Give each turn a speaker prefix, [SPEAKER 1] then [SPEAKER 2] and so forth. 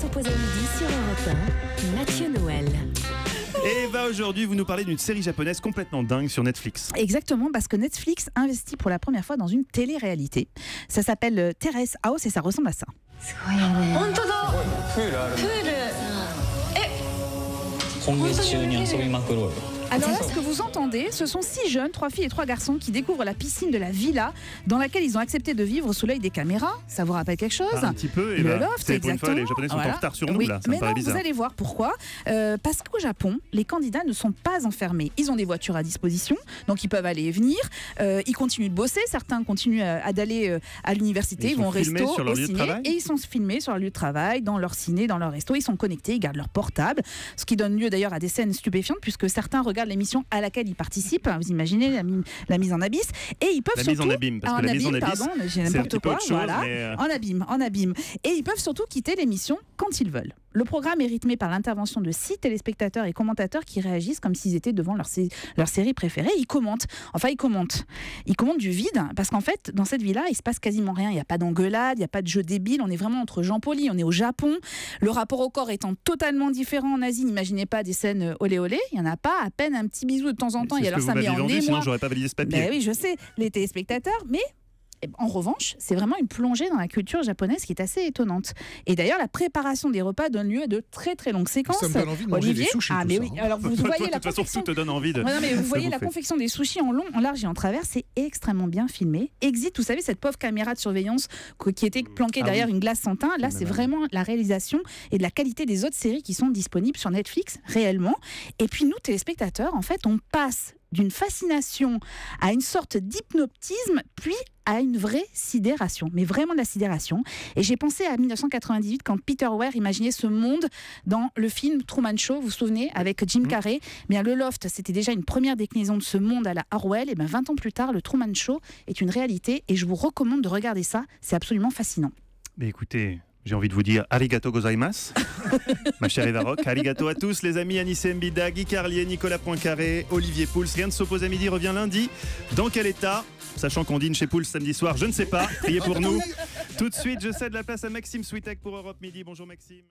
[SPEAKER 1] propose à midi sur Europe 1, Mathieu Noël.
[SPEAKER 2] Et Eva, aujourd'hui, vous nous parlez d'une série japonaise complètement dingue sur Netflix.
[SPEAKER 3] Exactement, parce que Netflix investit pour la première fois dans une télé-réalité. Ça s'appelle Terrace House et ça ressemble à ça. Alors là, ce que vous entendez, ce sont 6 jeunes, 3 filles et 3 garçons qui découvrent la piscine de la villa dans laquelle ils ont accepté de vivre sous l'œil des caméras. Ça vous rappelle quelque chose?
[SPEAKER 2] Un petit peu,
[SPEAKER 3] Le loft,
[SPEAKER 2] c'est pour une fois,
[SPEAKER 3] exactement.
[SPEAKER 2] les Japonais sont en retard sur nous,
[SPEAKER 3] oui,
[SPEAKER 2] là. Ça
[SPEAKER 3] mais
[SPEAKER 2] me paraît
[SPEAKER 3] non,
[SPEAKER 2] bizarre.
[SPEAKER 3] vous allez voir pourquoi. Parce qu'au Japon, les candidats ne sont pas enfermés. Ils ont des voitures à disposition, donc ils peuvent aller et venir. Ils continuent de bosser. Certains continuent d'aller à l'université, ils vont au resto,
[SPEAKER 2] sur leur
[SPEAKER 3] au
[SPEAKER 2] lieu de
[SPEAKER 3] ciné,
[SPEAKER 2] travail
[SPEAKER 3] et ils sont filmés sur leur lieu de travail, dans leur ciné, dans leur resto. Ils sont connectés, ils gardent leur portable, ce qui donne lieu d'ailleurs à des scènes stupéfiantes puisque certains regardent l'émission à laquelle ils participent. Vous imaginez la mise en abysse, et ils peuvent
[SPEAKER 2] mise en abîme, parce que la mise en abysse,
[SPEAKER 3] j'ai
[SPEAKER 2] c'est un
[SPEAKER 3] n'importe
[SPEAKER 2] petit peu
[SPEAKER 3] quoi,
[SPEAKER 2] autre chose,
[SPEAKER 3] voilà,
[SPEAKER 2] mais
[SPEAKER 3] en abîme, et ils peuvent surtout quitter l'émission quand ils veulent. Le programme est rythmé par l'intervention de 6 téléspectateurs et commentateurs qui réagissent comme s'ils étaient devant leur série préférée. Ils commentent du vide, parce qu'en fait, dans cette vie-là, il se passe quasiment rien. Il n'y a pas d'engueulade, il n'y a pas de jeu débile. On est vraiment entre gens polis. On est au Japon. Le rapport au corps étant totalement différent en Asie. N'imaginez pas des scènes olé olé. Il n'y en a pas. À peine un petit bisou de temps en temps.
[SPEAKER 2] c'est
[SPEAKER 3] Et
[SPEAKER 2] ce
[SPEAKER 3] alors
[SPEAKER 2] que
[SPEAKER 3] ça
[SPEAKER 2] vous
[SPEAKER 3] met
[SPEAKER 2] m'avez
[SPEAKER 3] en
[SPEAKER 2] vendu,
[SPEAKER 3] émoi.
[SPEAKER 2] sinon j'aurais pas validé ce papier.
[SPEAKER 3] Ben oui, je sais, les téléspectateurs, mais en revanche, c'est vraiment une plongée dans la culture japonaise qui est assez étonnante. Et d'ailleurs, la préparation des repas donne lieu à de très très longues séquences.
[SPEAKER 4] Ça me donne envie de manger
[SPEAKER 3] Olivier,
[SPEAKER 4] des sushis,
[SPEAKER 3] ah
[SPEAKER 4] tout
[SPEAKER 3] mais
[SPEAKER 4] ça,
[SPEAKER 3] oui.
[SPEAKER 4] hein.
[SPEAKER 3] Alors vous
[SPEAKER 2] Toi,
[SPEAKER 3] voyez
[SPEAKER 2] de
[SPEAKER 3] la
[SPEAKER 2] toute façon,
[SPEAKER 3] confection.
[SPEAKER 2] tout te donne envie de.
[SPEAKER 3] Ouais, non, mais vous voyez la
[SPEAKER 2] bouffer.
[SPEAKER 3] confection des sushis en long, en large et en travers, c'est extrêmement bien filmé. Exit, vous savez, cette pauvre caméra de surveillance qui était planquée derrière une glace sans teint. Là, c'est vraiment la réalisation et de la qualité des autres séries qui sont disponibles sur Netflix réellement. Et puis nous, téléspectateurs, en fait, on passe d'une fascination à une sorte d'hypnotisme, puis à une vraie sidération, mais vraiment de la sidération. Et j'ai pensé à 1998 quand Peter Weir imaginait ce monde dans le film Truman Show, vous vous souvenez, avec Jim Carrey. Bien, le Loft, c'était déjà une première déclinaison de ce monde à la Orwell. Et bien 20 ans plus tard, le Truman Show est une réalité et je vous recommande de regarder ça, c'est absolument fascinant.
[SPEAKER 2] Mais écoutez, j'ai envie de vous dire arigato gozaimasu, ma chère Eva Rock. Arigato à tous les amis, Anissé Mbida, Guy Carlier, Nicolas Poincaré, Olivier Pouls. Rien ne s'oppose à midi, revient lundi. Dans quel état? Sachant qu'on dîne chez Pouls samedi soir, je ne sais pas. Priez pour nous. Tout de suite, je cède la place à Maxime Switek pour Europe Midi. Bonjour Maxime.